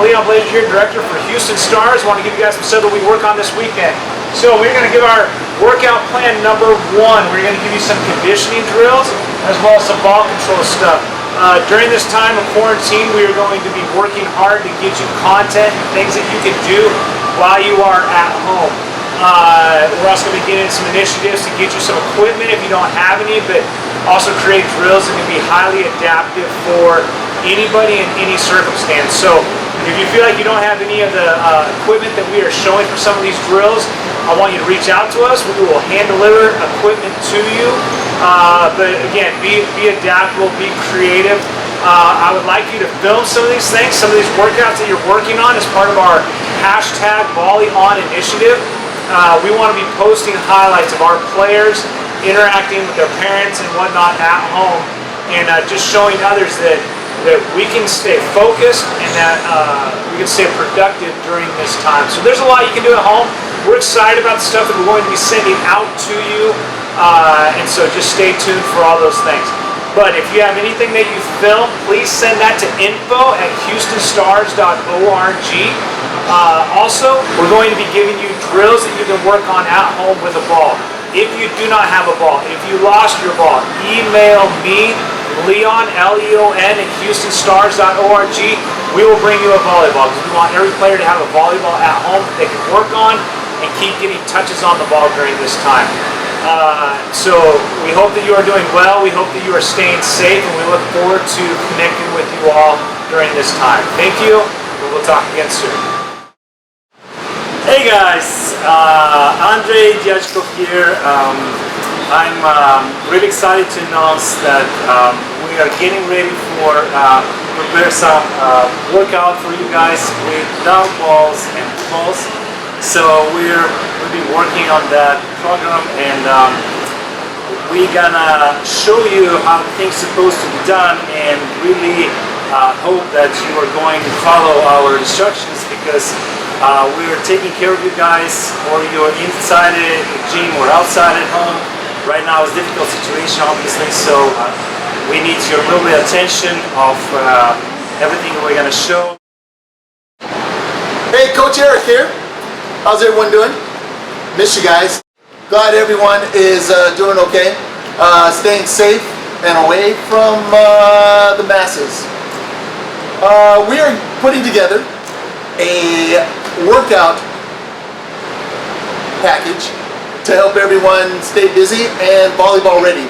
Leon Blazer here, director for Houston Stars. I want to give you guys some stuff that we work on this weekend. So we're going to give our workout plan number 1. We're going to give you some conditioning drills as well as some ball control stuff. During this time of quarantine, we are going to be working hard to get you content and things that you can do while you are at home. We're also going to be getting some initiatives to get you some equipment if you don't have any, but also create drills that can be highly adaptive for anybody in any circumstance. So if you feel like you don't have any of the equipment that we are showing for some of these drills, I want you to reach out to us. We will hand deliver equipment to you. But again, be adaptable, be creative. I would like you to film some of these things, some of these workouts that you're working on as part of our #VolleyOn initiative. We want to be posting highlights of our players interacting with their parents and whatnot at home, and just showing others that we can stay focused and that we can stay productive during this time. So there's a lot you can do at home. We're excited about the stuff that we're going to be sending out to you, and so just stay tuned for all those things. But if you have anything that you film, please send that to info@houstonstars.org. Also, we're going to be giving you drills that you can work on at home with a ball. If you do not have a ball, if you lost your ball, email me, Leon, Leon, at houstonstars.org. We will bring you a volleyball because we want every player to have a volleyball at home that they can work on and keep getting touches on the ball during this time. So we hope that you are doing well. We hope that you are staying safe, and we look forward to connecting with you all during this time. Thank you, and we'll talk again soon. Hey guys, Andre Diachkov here. I'm really excited to announce that we are getting ready for prepare some workout for you guys with down balls and balls. So we'll be working on that program, and we're gonna show you how things are supposed to be done, and really hope that you are going to follow our instructions, because we're taking care of you guys, or you're inside the gym or outside at home. Right now it's a difficult situation, obviously, so we need your little bit of attention of everything we're going to show. Hey, Coach Eric here. How's everyone doing? Miss you guys. Glad everyone is doing okay. Staying safe and away from the masses. We are putting together a workout package to help everyone stay busy and volleyball ready.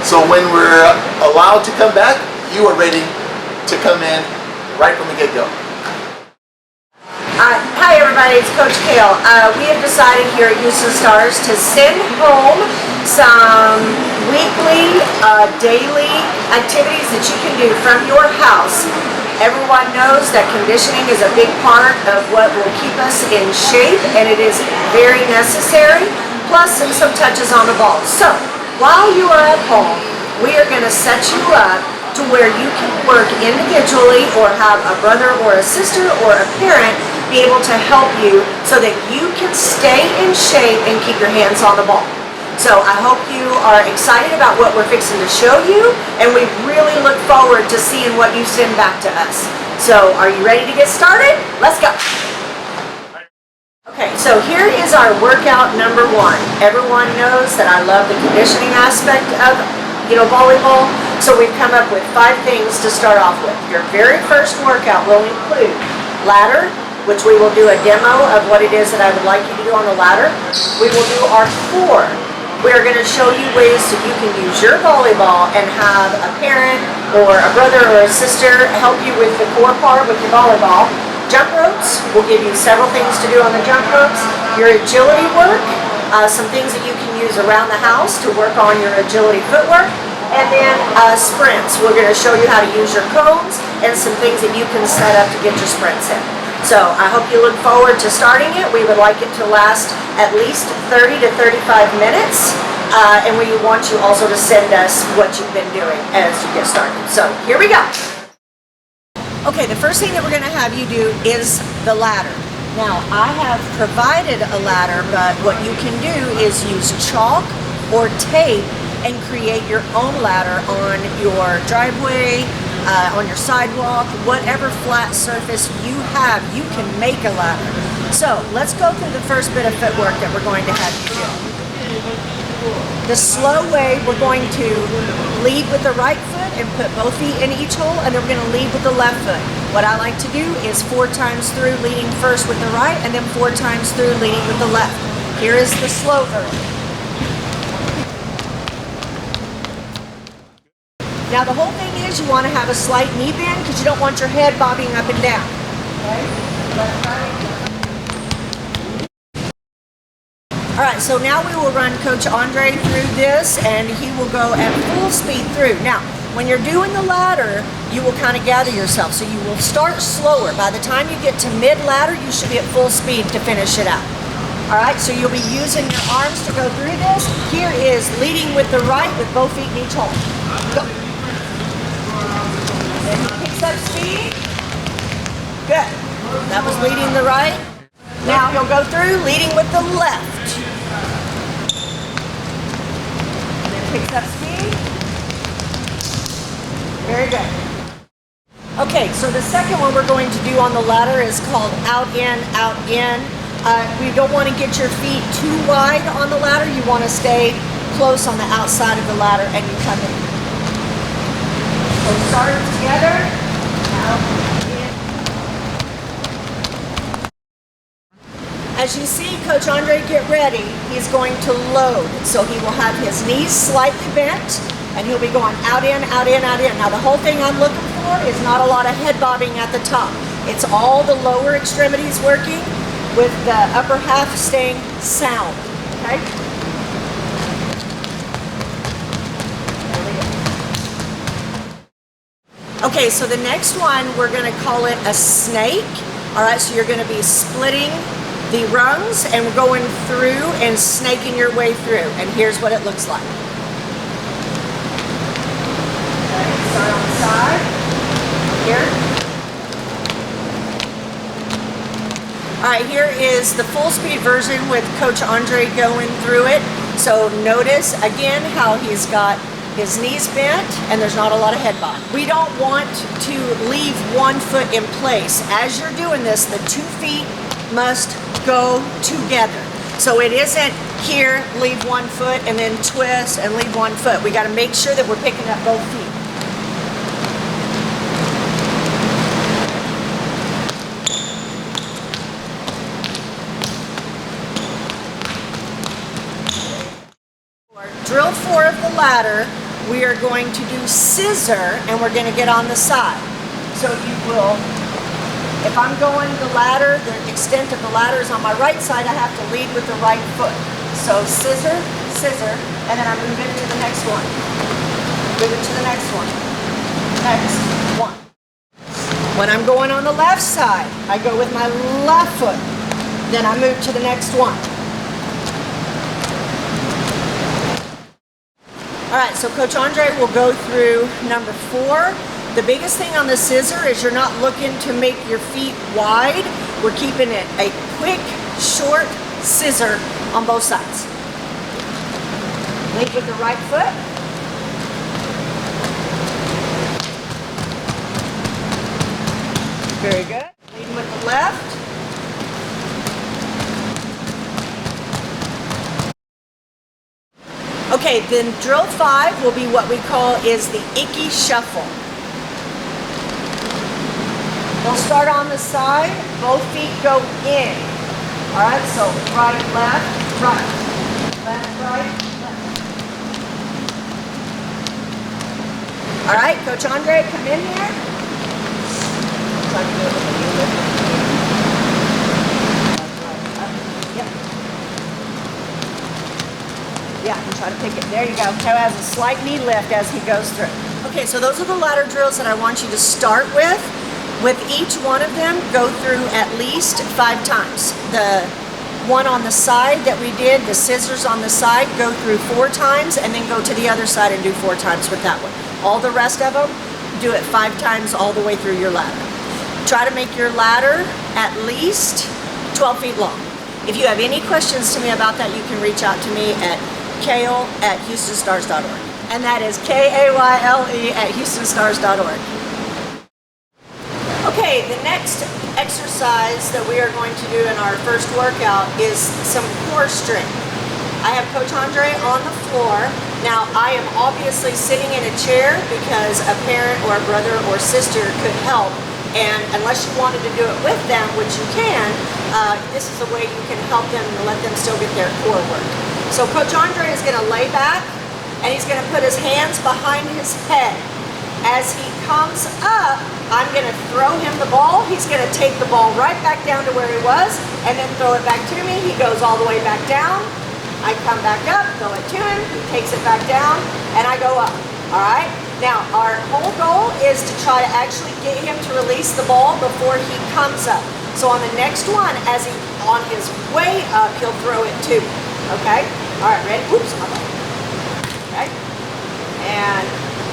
So when we're allowed to come back, you are ready to come in right from the get-go. Hi everybody, it's Coach Kayle. We have decided here at Houston Stars to send home some weekly, daily activities that you can do from your house. Everyone knows that conditioning is a big part of what will keep us in shape, and it is very necessary, plus some touches on the ball. So, while you are at home, we are going to set you up to where you can work individually, or have a brother or a sister or a parent be able to help you so that you can stay in shape and keep your hands on the ball. So I hope you are excited about what we're fixing to show you, and we really look forward to seeing what you send back to us. So are you ready to get started? Let's go. Okay, so here is our workout number 1. Everyone knows that I love the conditioning aspect of volleyball, so we've come up with 5 things to start off with. Your very first workout will include ladder, which we will do a demo of what it is that I would like you to do on the ladder. We will do our core. We are going to show you ways that you can use your volleyball and have a parent or a brother or a sister help you with the core part with your volleyball. Jump ropes, we'll give you several things to do on the jump ropes. Your agility work, some things that you can use around the house to work on your agility footwork. And then sprints, we're going to show you how to use your cones and some things that you can set up to get your sprints in. So I hope you look forward to starting it. We would like it to last at least 30 to 35 minutes. And we want you also to send us what you've been doing as you get started. So here we go. Okay, the first thing that we're going to have you do is the ladder. Now, I have provided a ladder, but what you can do is use chalk or tape and create your own ladder on your driveway, on your sidewalk, whatever flat surface you have, you can make a ladder. So let's go through the first bit of footwork that we're going to have you do. The slow way, we're going to lead with the right foot and put both feet in each hole, and then we're going to lead with the left foot. What I like to do is 4 times through leading first with the right, and then 4 times through leading with the left. Here is the slow version. Now the whole thing is you want to have a slight knee bend because you don't want your head bobbing up and down. Okay? Left, right. All right, so now we will run Coach Andre through this, and he will go at full speed through. Now, when you're doing the ladder, you will kind of gather yourself. So you will start slower. By the time you get to mid-ladder, you should be at full speed to finish it out. All right, so you'll be using your arms to go through this. Here is leading with the right with both feet in each hole. Go. Then he picks up speed. Good. That was leading the right. Now he'll go through leading with the left. Picks up speed. Very good. Okay, so the second one we're going to do on the ladder is called out, in, out, in. We don't want to get your feet too wide on the ladder. You want to stay close on the outside of the ladder, and you come in. So start together. Out, in. As you see Coach Andre get ready, he's going to load. So he will have his knees slightly bent, and he'll be going out, in, out, in, out, in. Now the whole thing I'm looking for is not a lot of head bobbing at the top. It's all the lower extremities working with the upper half staying sound, okay? Okay, so the next one, we're gonna call it a snake. All right, so you're gonna be splitting the rungs and we're going through and snaking your way through. And here's what it looks like. Okay, start on the side, here. All right, here is the full speed version with Coach Andre going through it. So notice again how he's got his knees bent and there's not a lot of head bob. We don't want to leave one foot in place. As you're doing this, the 2 feet must go together. So it isn't here, leave 1 foot and then twist and leave 1 foot. We got to make sure that we're picking up both feet. Drill 4 of the ladder, we are going to do scissor and we're going to get on the side. So you will, if I'm going the ladder, the extent of the ladder is on my right side, I have to lead with the right foot. So scissor, scissor, and then I move it to the next one. Move it to the next one. Next one. When I'm going on the left side, I go with my left foot. Then I move to the next one. All right, so Coach Andre will go through number 4. The biggest thing on the scissor is you're not looking to make your feet wide. We're keeping it a quick, short scissor on both sides. Lead with the right foot. Very good. Leading with the left. Okay, then drill 5 will be what we call is the icky shuffle. We'll start on the side, both feet go in. All right, so right, left, right. Left, right, left. All right, Coach Andre, come in here. Try to do it with the knee lift. Yep. Yeah, and try to pick it. There you go. He has a slight knee lift as he goes through. Okay, so those are the ladder drills that I want you to start with. With each one of them, go through at least 5 times. The one on the side that we did, the scissors on the side, go through 4 times and then go to the other side and do 4 times with that one. All the rest of them, do it 5 times all the way through your ladder. Try to make your ladder at least 12 feet long. If you have any questions to me about that, you can reach out to me at Kayle@HoustonStars.org. And that is Kayle@HoustonStars.org. Okay, the next exercise that we are going to do in our first workout is some core strength. I have Coach Andre on the floor. Now, I am obviously sitting in a chair because a parent or a brother or sister could help. And unless you wanted to do it with them, which you can, this is a way you can help them and let them still get their core work. So Coach Andre is going to lay back and he's going to put his hands behind his head. As he comes up, I'm going to throw him the ball. He's going to take the ball right back down to where he was and then throw it back to me. He goes all the way back down. I come back up, throw it to him. He takes it back down and I go up. All right? Now, our whole goal is to try to actually get him to release the ball before he comes up. So on the next one, as he on his way up, he'll throw it to me. Okay? All right, ready? Oops, my ball. Okay? And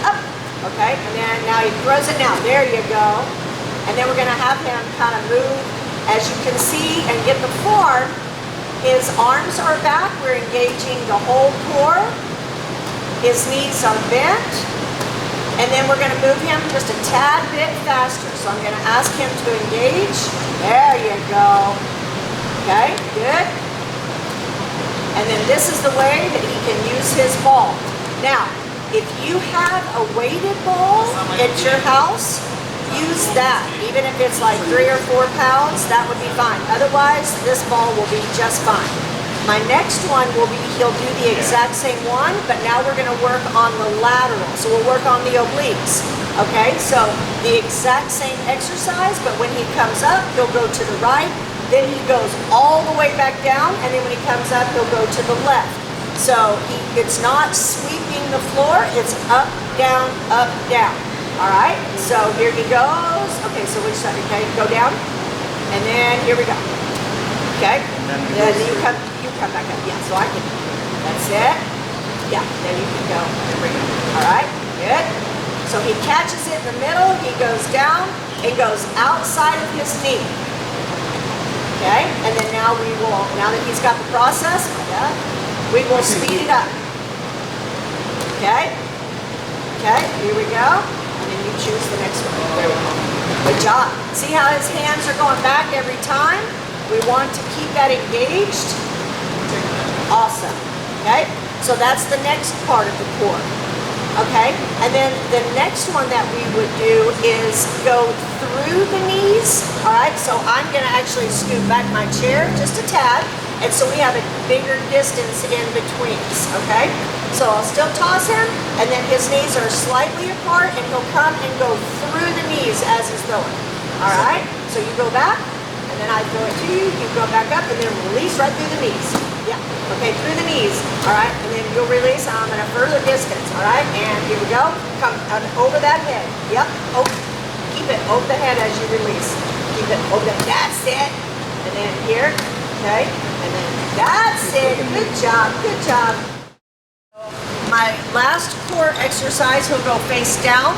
up. Okay, and then now he throws it now. There you go. And then we're going to have him kind of move, as you can see, and get the form. His arms are back. We're engaging the whole core. His knees are bent. And then we're going to move him just a tad bit faster. So I'm going to ask him to engage. There you go. Okay, good. And then this is the way that he can use his ball. Now, if you have a weighted ball at your house, use that. Even if it's like 3 or 4 pounds, that would be fine. Otherwise, this ball will be just fine. My next one will be, he'll do the exact same one, but now we're going to work on the lateral. So we'll work on the obliques. Okay, so the exact same exercise, but when he comes up, he'll go to the right, then he goes all the way back down, and then when he comes up, he'll go to the left. So it's not sweeping the floor, it's up, down, all right? So here he goes. Okay, so which side? Okay, go down, and then here we go. Okay, then you come back up. Yeah, so I can, that's it. Yeah, then you can go and bring it. All right, good. So he catches it in the middle, he goes down, it goes outside of his knee. Okay, and then now that he's got the process, we will speed it up. Okay? Okay, here we go. And then you choose the next one. There we go. Good job. See how his hands are going back every time? We want to keep that engaged. Awesome. Okay? So that's the next part of the core. Okay? And then the next one that we would do is go through the knees. Alright? So I'm going to actually scoot back my chair just a tad. And so we have a bigger distance in between us, okay? So I'll still toss him, and then his knees are slightly apart, and he'll come and go through the knees as he's throwing. All right? So you go back, and then I throw it to you, you go back up, and then release right through the knees. Yeah, okay, through the knees, all right? And then you'll release at a further distance, all right? And here we go. Come over that head. Yep, keep it over the head as you release. Keep it over that, that's it. And then here, okay? And then that's it. Good job. Good job. My last core exercise, he'll go face down.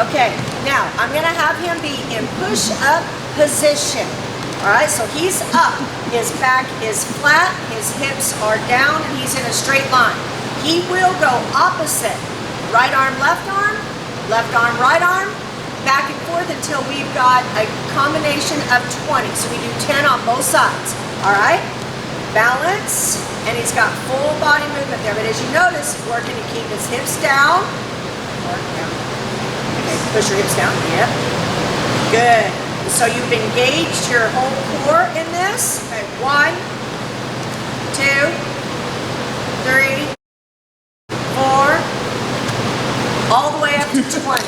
Okay, now I'm going to have him be in push-up position. All right, so he's up. His back is flat, his hips are down, and he's in a straight line. He will go opposite. Right arm, right arm, back and forth until we've got a combination of 20. So we do 10 on both sides. All right? Balance. And he's got full body movement there. But as you notice, working to keep his hips down. Okay, push your hips down. Yep. Good. So you've engaged your whole core in this. Okay, 1, 2, 3, 4, all the way up to 20.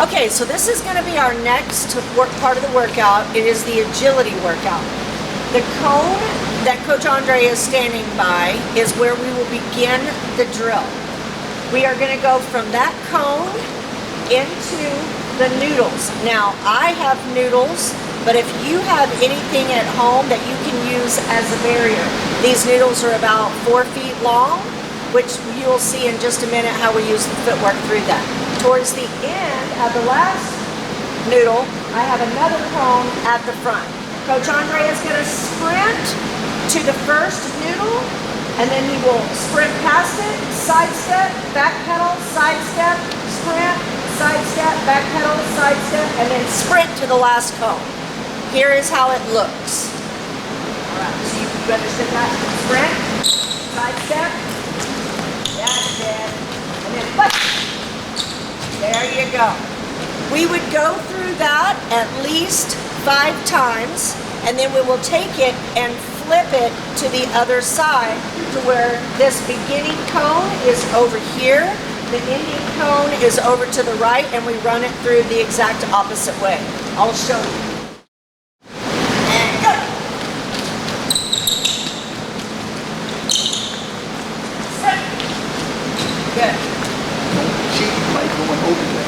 Okay, so this is going to be our next part of the workout. It is the agility workout. The cone that Coach Andre is standing by is where we will begin the drill. We are going to go from that cone into the noodles. Now, I have noodles, but if you have anything at home that you can use as a barrier, these noodles are about 4 feet long, which you'll see in just a minute how we use the footwork through that. Towards the end of the last noodle, I have another cone at the front. Coach Andre is going to sprint to the first noodle, and then he will sprint past it, side step, back pedal, side step, sprint, back pedal, side step, and then sprint to the last cone. Here is how it looks. All right, so you understood that? Sprint, side step, that's it, and then flip. There you go. We would go through that at least 5 times, and then we will take it and flip it to the other side to where this beginning cone is over here, the ending cone is over to the right, and we run it through the exact opposite way. I'll show you. And go. Set. Good. She might go over there.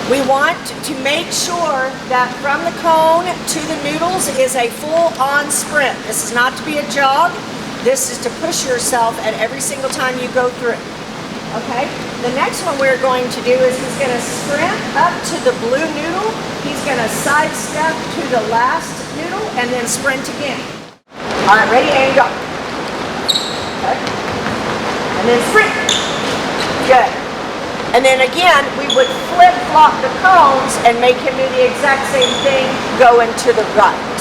We want to make sure that from the cone to the noodles is a full-on sprint. This is not to be a jog. This is to push yourself at every single time you go through. Okay? The next one we're going to do is he's going to sprint up to the blue noodle. He's going to sidestep to the last noodle and then sprint again. All right, ready, and go. Okay. And then sprint. Good. And then again, we would flip-flop the cones and make him do the exact same thing, going to the right.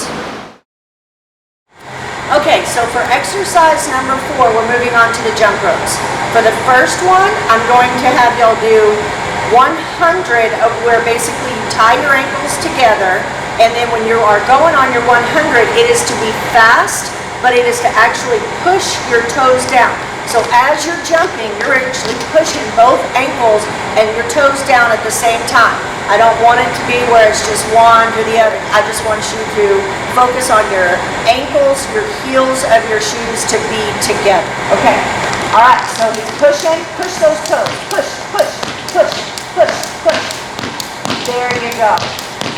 Okay, so for exercise number 4, we're moving on to the jump ropes. For the first one, I'm going to have y'all do 100 of where basically you tie your ankles together, and then when you are going on your 100, it is to be fast, but it is to actually push your toes down. So as you're jumping, you're actually pushing both ankles and your toes down at the same time. I don't want it to be where it's just one to the other. I just want you to focus on your ankles, your heels of your shoes to be together. Okay. All right, so he's pushing, push those toes. Push, push, push, push, push. There you go.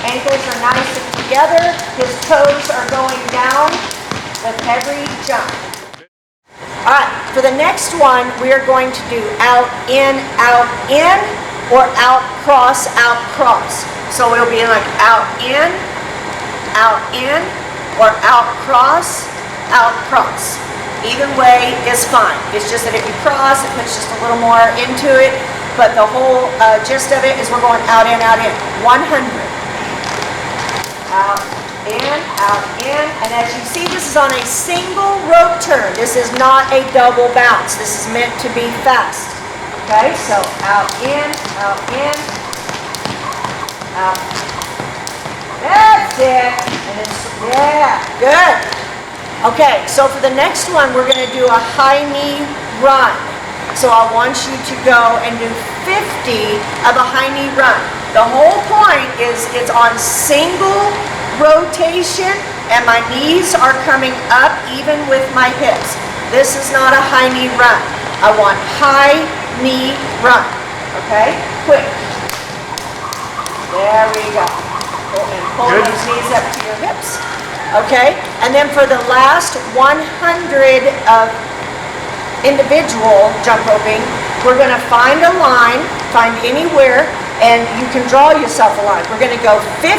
Ankles are nice and together. His toes are going down with every jump. All right, for the next one, we are going to do out, in, or out, cross, cross. So it'll be like out, in, or out, cross, cross. Either way is fine. It's just that if you cross, it puts just a little more into it, but the whole gist of it is we're going out, in, 100. Out, in, and as you see, this is on a single rope turn. This is not a double bounce. This is meant to be fast. Okay, so out, in, out. That's it. And it's, yeah, good. Okay, so for the next one, we're going to do a high knee run. So I want you to go and do 50 of a high knee run. The whole point is it's on single rotation, and my knees are coming up even with my hips. This is not a high knee run. I want high knee run. Okay? Quick. There we go. And pull those knees up to your hips. Okay? And then for the last 100 of individual jump roping, we're going to find a line, find anywhere, and you can draw yourself a line. We're going to go 50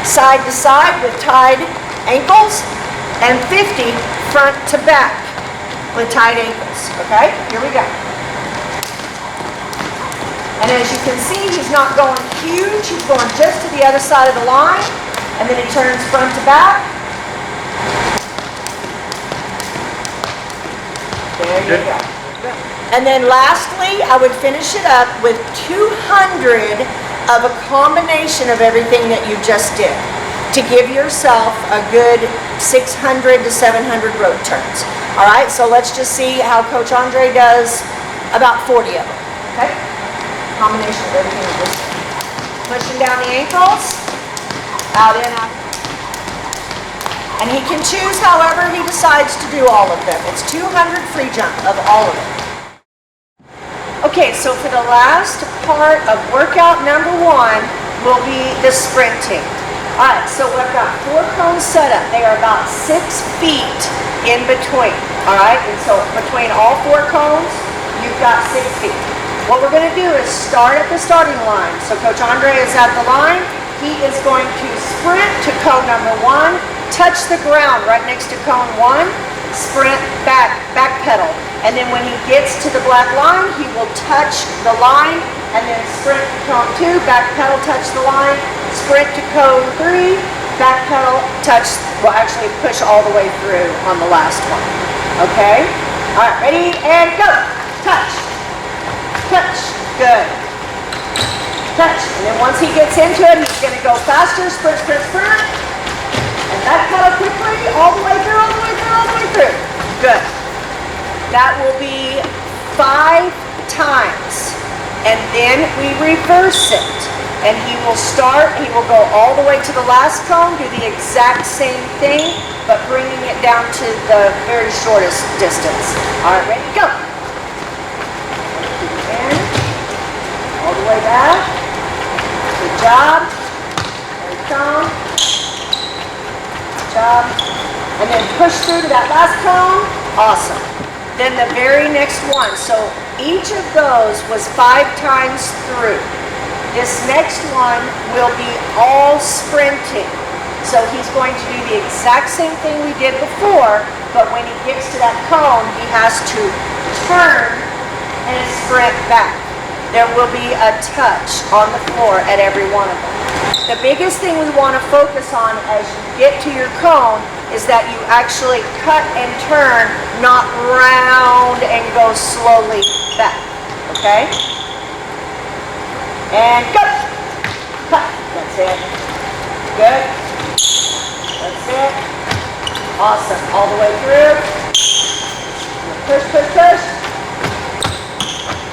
side to side with tied ankles, and 50 front to back with tied ankles. Okay? Here we go. And as you can see, he's not going huge. He's going just to the other side of the line, and then he turns front to back. There you go. And then lastly, I would finish it up with 200 of a combination of everything that you just did to give yourself a good 600 to 700 rope turns. All right, so let's just see how Coach Andre does about 40 of them. Okay? Combination of everything you just did. Pushing down the ankles, out, in, out. And he can choose however he decides to do all of them. It's 200 free jump of all of them. Okay, so for the last part of workout number 1 will be the sprinting. All right, so we've got 4 cones set up. They are about 6 feet in between. All right, and so between all 4 cones, you've got 6 feet. What we're going to do is start at the starting line. So Coach Andre is at the line. He is going to sprint to cone number 1, touch the ground right next to cone 1, sprint back pedal. And then when he gets to the black line, he will touch the line and then sprint to cone 2, back pedal, touch the line, sprint to cone 3, back pedal, touch, well actually push all the way through on the last one. Okay? All right, ready, and go. Touch. Touch. Good. Touch. And then once he gets into it, he's going to go faster, sprint, sprint, sprint. And back pedal quickly, all the way through, all the way through, all the way through. Good. That will be 5 times. And then we reverse it. And he will go all the way to the last cone, do the exact same thing, but bringing it down to the very shortest distance. All right, ready, go. In, all the way back. Good job. There you go. Good job. And then push through to that last cone. Awesome. Then the very next one. So each of those was 5 times through. This next one will be all sprinting. So he's going to do the exact same thing we did before, but when he gets to that cone, he has to turn and sprint back. There will be a touch on the floor at every one of them. The biggest thing we want to focus on as you get to your cone is that you actually cut and turn, not round and go slowly back. Okay? And go. Cut. That's it. Good. That's it. Awesome. All the way through. Push, push, push.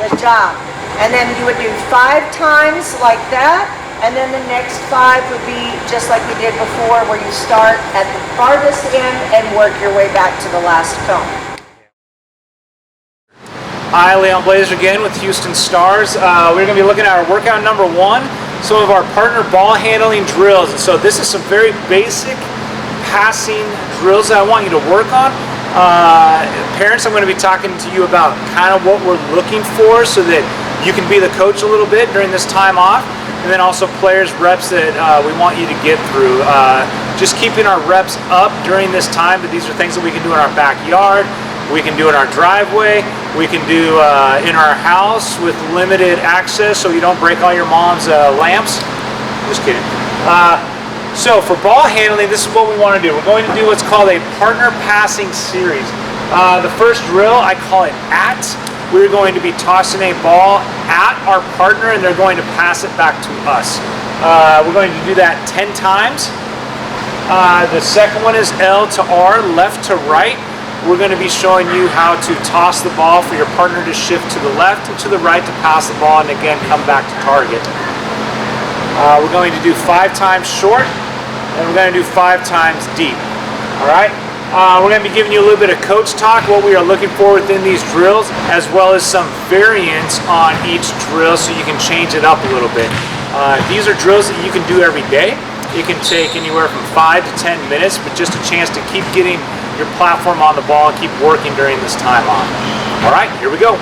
Good job. And then you would do 5 times like that. And then the next 5 would be just like we did before, where you start at the farthest end and work your way back to the last cone. Hi, Leon Blazer again with Houston Stars. We're going to be looking at our workout number 1, some of our partner ball handling drills. And so this is some very basic passing drills that I want you to work on. Parents, I'm going to be talking to you about kind of what we're looking for so that you can be the coach a little bit during this time off. And then also players' reps that we want you to get through. Just keeping our reps up during this time, but these are things that we can do in our backyard. We can do in our driveway. We can do in our house with limited access so you don't break all your mom's lamps. Just kidding. So for ball handling, this is what we want to do. We're going to do what's called a partner passing series. The first drill, I call it at. We're going to be tossing a ball at our partner and they're going to pass it back to us. We're going to do that 10 times. The second one is L to R, left to right. We're going to be showing you how to toss the ball for your partner to shift to the left and to the right to pass the ball and again come back to target. We're going to do 5 times short and we're going to do 5 times deep. All right? We're going to be giving you a little bit of coach talk, what we are looking for within these drills, as well as some variants on each drill so you can change it up a little bit. These are drills that you can do every day. It can take anywhere from 5 to 10 minutes, but just a chance to keep getting your platform on the ball and keep working during this time off. All right, here we go.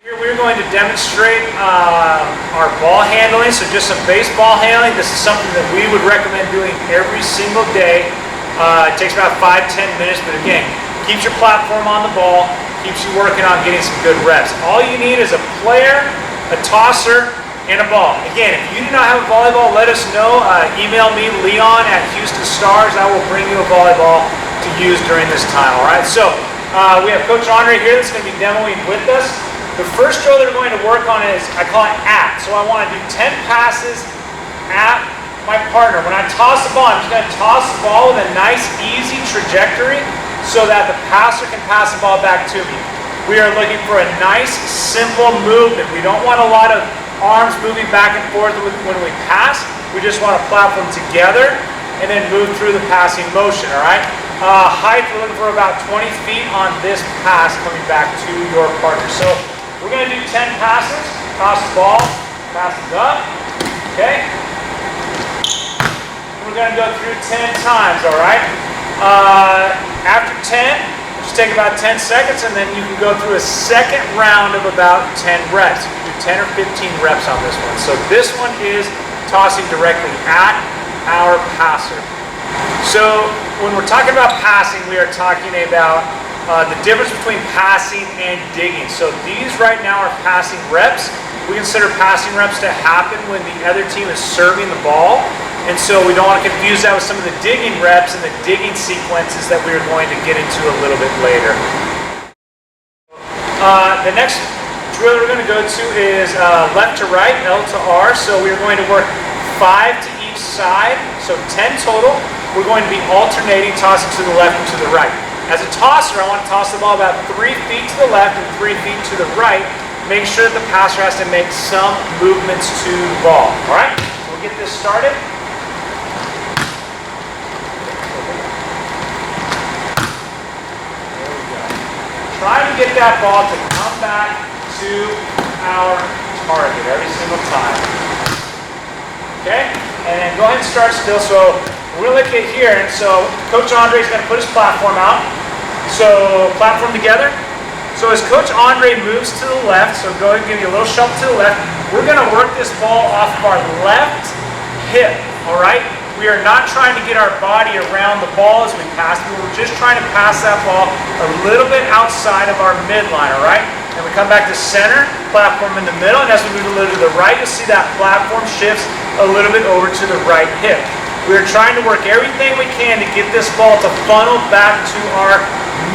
Here we're going to demonstrate our ball handling, so just some baseball handling. This is something that we would recommend doing every single day. It takes about 5-10 minutes, but again, keeps your platform on the ball, keeps you working on getting some good reps. All you need is a player, a tosser, and a ball. Again, if you do not have a volleyball, let us know. Email me, Leon at Houston Stars. I will bring you a volleyball to use during this time, all right? So we have Coach Andre here that's going to be demoing with us. The first drill that we're going to work on is, I call it at. So I want to do 10 passes at my partner. When I toss the ball, I'm just going to toss the ball with a nice, easy trajectory so that the passer can pass the ball back to me. We are looking for a nice, simple movement. We don't want a lot of arms moving back and forth when we pass. We just want to platform together and then move through the passing motion, all right? Height, we're looking for about 20 feet on this pass coming back to your partner. So we're going to do 10 passes. Toss the ball, passes up, okay? We're going to go through 10 times, all right? After 10, just take about 10 seconds and then you can go through a second round of about 10 reps. You can do 10 or 15 reps on this one. So this one is tossing directly at our passer. So when we're talking about passing, we are talking about the difference between passing and digging. So these right now are passing reps. We consider passing reps to happen when the other team is serving the ball. And so we don't want to confuse that with some of the digging reps and the digging sequences that we are going to get into a little bit later. The next drill we're going to go to is left to right, L to R. So we're going to work 5 to each side, so 10 total. We're going to be alternating, tossing to the left and to the right. As a tosser, I want to toss the ball about 3 feet to the left and 3 feet to the right. Make sure that the passer has to make some movements to the ball. All right, so we'll get this started. Try to get that ball to come back to our target every single time. Okay, and then go ahead and start still. So we're going to look at here, and so Coach Andre is going to put his platform out. So platform together. So as Coach Andre moves to the left, so go ahead and give you a little shuffle to the left. We're going to work this ball off of our left hip. All right. We are not trying to get our body around the ball as we pass. We're just trying to pass that ball a little bit outside of our midline. All right. And we come back to center, platform in the middle, and as we move a little to the right, you'll see that platform shifts a little bit over to the right hip. We're trying to work everything we can to get this ball to funnel back to our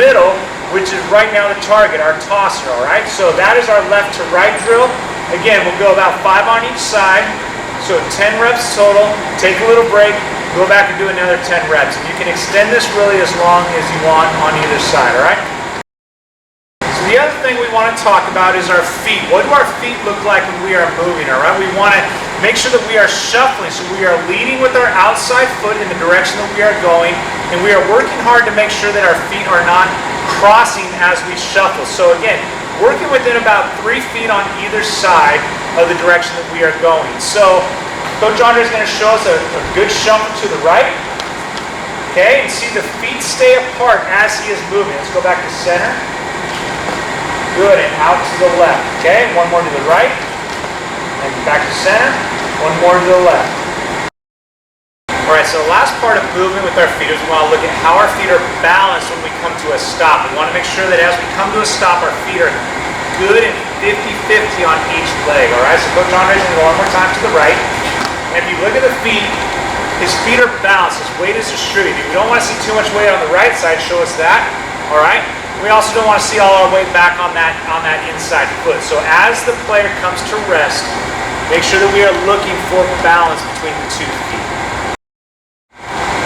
middle, which is right now the target, our tosser, all right? So that is our left to right drill. Again, we'll go about 5 on each side, so 10 reps total, take a little break, go back and do another 10 reps. And you can extend this really as long as you want on either side, all right? So the other thing we want to talk about is our feet. What do our feet look like when we are moving, all right? We want to make sure that we are shuffling, so we are leading with our outside foot in the direction that we are going, and we are working hard to make sure that our feet are not crossing as we shuffle. So again, working within about 3 feet on either side of the direction that we are going. So Coach Andre is going to show us a good shuffle to the right. Okay, and see the feet stay apart as he is moving. Let's go back to center. Good, and out to the left. Okay, one more to the right. And back to center. One more to the left. Alright, so the last part of movement with our feet is we want to look at how our feet are balanced when we come to a stop. We want to make sure that as we come to a stop, our feet are good and 50-50 on each leg. Alright, so Coach Andre is going to go one more time to the right. And if you look at the feet, his feet are balanced. His weight is distributed. We don't want to see too much weight on the right side. Show us that. Alright? We also don't want to see all our weight back on that inside foot. So as the player comes to rest, make sure that we are looking for balance between the 2 feet.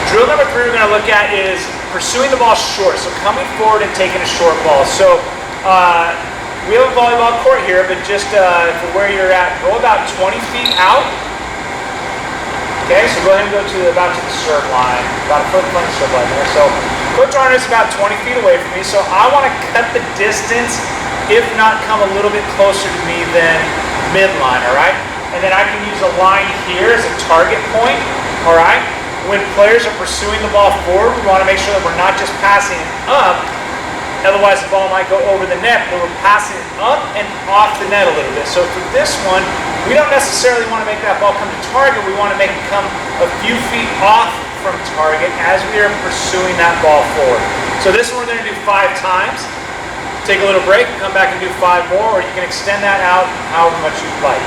Drill number 3 we're going to look at is pursuing the ball short. So coming forward and taking a short ball. So we have a volleyball court here, but just for where you're at, go about 20 feet out. Okay, so go ahead and go to about to the serve line, about a foot in front of the serve line there. So Coach Arnold is about 20 feet away from me, so I want to cut the distance, if not come a little bit closer to me than midline, all right? And then I can use a line here as a target point, all right? When players are pursuing the ball forward, we want to make sure that we're not just passing it up, otherwise the ball might go over the net, but we're passing it up and off the net a little bit. So for this one, we don't necessarily want to make that ball come to target, we want to make it come a few feet off from target as we are pursuing that ball forward. So this one we're going to do 5 times. Take a little break, come back and do 5 more, or you can extend that out however much you'd like.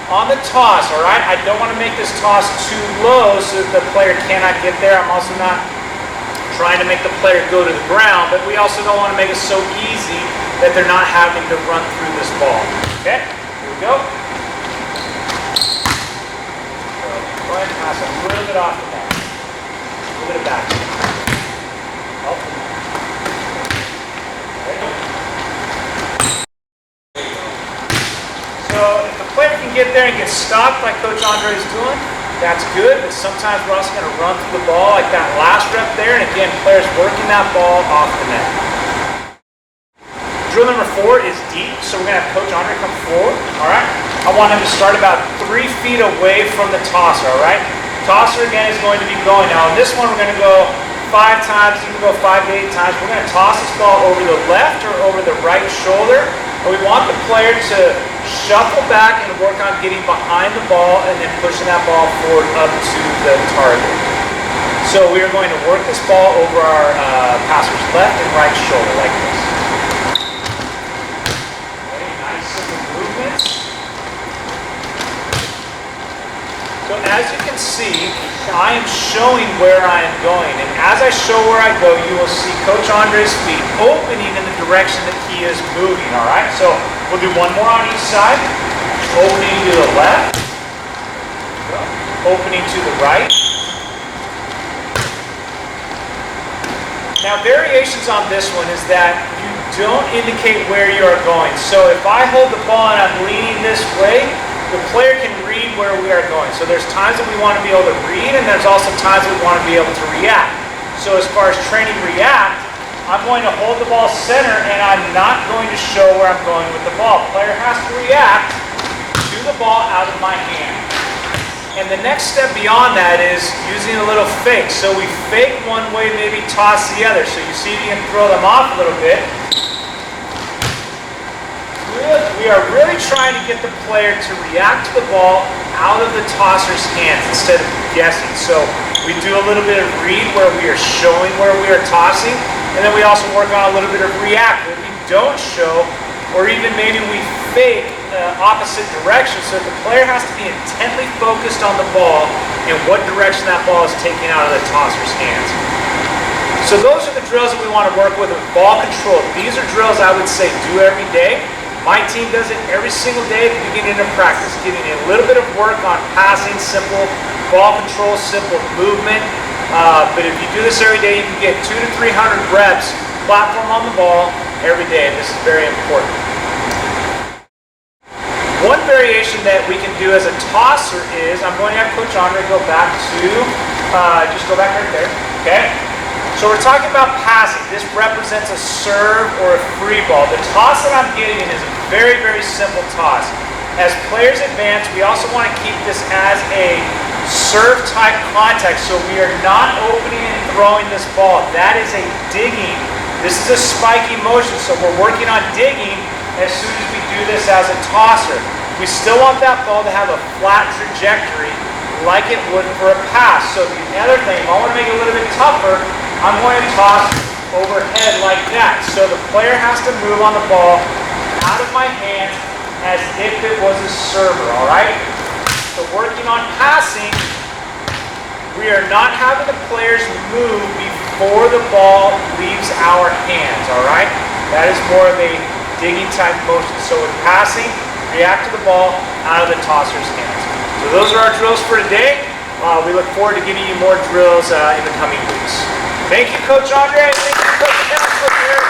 On the toss, all right, I don't want to make this toss too low so that the player cannot get there. I'm also not trying to make the player go to the ground, but we also don't want to make it so easy that they're not having to run through this ball. Okay, here we go. So go ahead and pass a little bit off the ball. A little bit of back. Up. So if the player can get there and get stopped like Coach Andre is doing, that's good, but sometimes we're also going to run through the ball like that last rep there, and again, players working that ball off the net. Drill number 4 is deep, so we're going to have Coach Andre come forward, all right? I want him to start about 3 feet away from the tosser, all right? Tosser, again, is going to be going. Now, in this one, we're going to go 5 times, you can go 5 to 8 times. We're going to toss this ball over the left or over the right shoulder, and we want the player to shuffle back and work on getting behind the ball and then pushing that ball forward up to the target. So we are going to work this ball over our passer's left and right shoulder like this. Okay, nice simple movements. So as you can see, I am showing where I am going, and as I show where I go, you will see Coach Andre's feet opening in the direction that he is moving, all right? So we'll do one more on each side. Opening to the left, opening to the right. Now variations on this one is that you don't indicate where you are going. So if I hold the ball and I'm leaning this way, the player can read where we are going. So there's times that we want to be able to read, and there's also times we want to be able to react. So as far as training react, I'm going to hold the ball center, and I'm not going to show where I'm going with the ball. The player has to react to the ball out of my hand. And the next step beyond that is using a little fake. So we fake one way, maybe toss the other. So you see you can throw them off a little bit. We are really trying to get the player to react to the ball out of the tosser's hands instead of guessing. So we do a little bit of read where we are showing where we are tossing, and then we also work on a little bit of react where we don't show, or even maybe we fake the opposite direction, so that the player has to be intently focused on the ball and what direction that ball is taking out of the tosser's hands. So those are the drills that we want to work with ball control. These are drills I would say do every day. My team does it every single day at the beginning of practice, getting a little bit of work on passing, simple ball control, simple movement. But if you do this every day, you can get 200 to 300 reps platform on the ball every day, and this is very important. One variation that we can do as a tosser is, I'm going to have Coach Andre go back to, just go back right there, okay? So we're talking about passing. This represents a serve or a free ball. The toss that I'm getting in is a very, very simple toss. As players advance, we also want to keep this as a serve type contact, so we are not opening and throwing this ball. That is a digging. This is a spiky motion, so we're working on digging as soon as we do this as a tosser. We still want that ball to have a flat trajectory like it would for a pass. So the other thing, if I want to make it a little bit tougher, I'm going to toss overhead like that. So the player has to move on the ball out of my hand as if it was a server, all right? So working on passing, we are not having the players move before the ball leaves our hands, all right? That is more of a digging type motion. So with passing, react to the ball out of the tosser's hands. So those are our drills for today. We look forward to giving you more drills in the coming weeks. Thank you, Coach Andre. Thank you, Coach Kayle.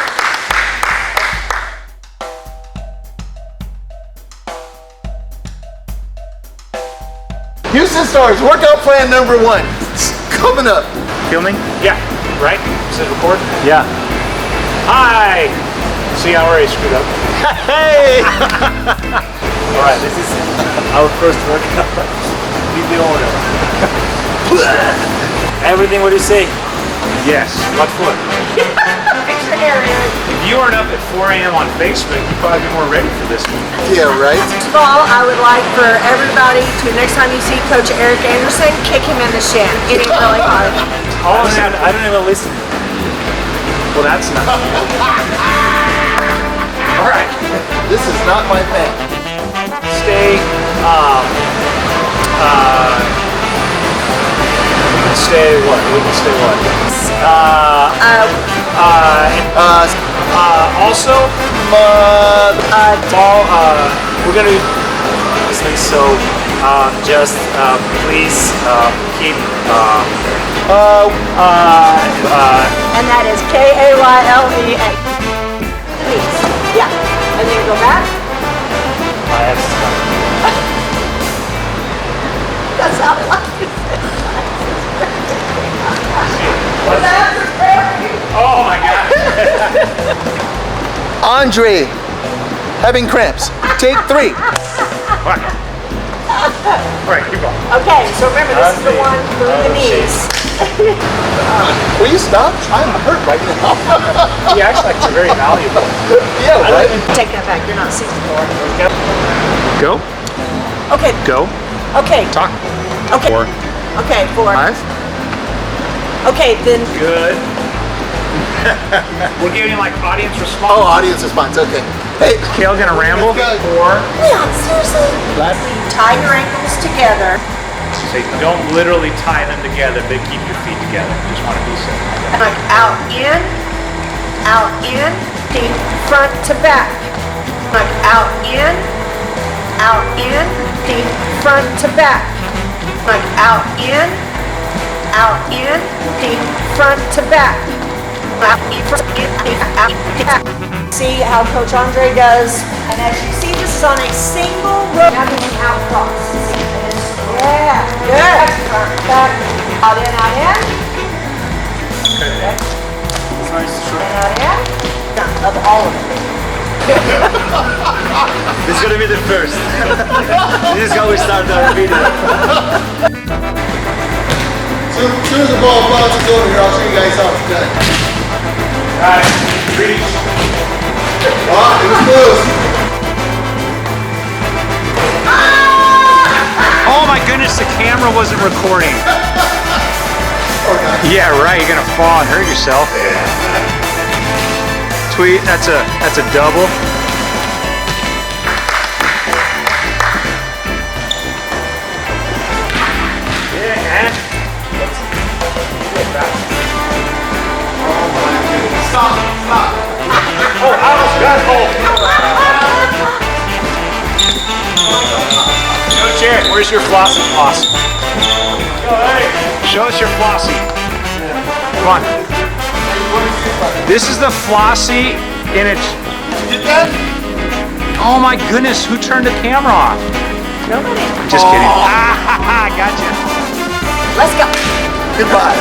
Houston Stars workout plan number 1. It's coming up. Filming? Yeah, right? Is it record? Yeah. Hi! See, I already screwed up. Hey! All right, this is our first workout. With the order. Everything what you say? Yes. What for? Extra hair, Eric. If you weren't up at 4 a.m. on Facebook, you'd probably be more ready for this one. Yeah, right? First of all, I would like for everybody to, next time you see Coach Eric Anderson, kick him in the shin. It ain't really hard. I don't even listen. Well, that's not. All right. This is not my thing. Stay. We can stay what? We can stay what? Also, ball. We're gonna be listening. So, just please keep. And that is Kayle. Please. Yeah. And then go back. I have stuff. That's how I like it. Oh my God. Andre, having cramps. Take 3. All right, keep going. Okay, so remember, this is the one through the knees. Will you stop? I'm hurt right now. You actually like very valuable. Yeah, right? Take that back. You're not 64. Go. Okay. Go. Okay. Talk. Okay. 4. Okay. 4. 5. Okay, then Good. We're giving like audience response. Oh, audience response. Okay. Hey, Kayle gonna ramble. Good. 4. Leon, seriously. Tie your ankles together. So you don't literally tie them together, but keep your feet together. Just want to be safe. Like out, in, deep, front to back. Like out, in, deep, front to back. Like out, in, deep, front to back. Out, in, out, back. See how Coach Andre does? And as you see, this is on a single row. Now doing out cross. Yeah, good. Back, out, in, Okay. out, in. Of all of it. This is gonna be the first. This is how we start our video. So as soon as the ball bounces over here, I'll show you guys how it's done. Alright, reach. Oh, it was close. Oh my goodness, the camera wasn't recording. Oh, God. Yeah, right, you're gonna fall and hurt yourself. Tweet, that's a double. Yeah. Stop. Oh, I almost got home. Coach Jared, where's your flossy floss? Show us your flossy. Come on. This is the flossy in it. Get that? Oh my goodness, who turned the camera off? Nobody. Just kidding. Ah, gotcha. Let's go. Goodbye.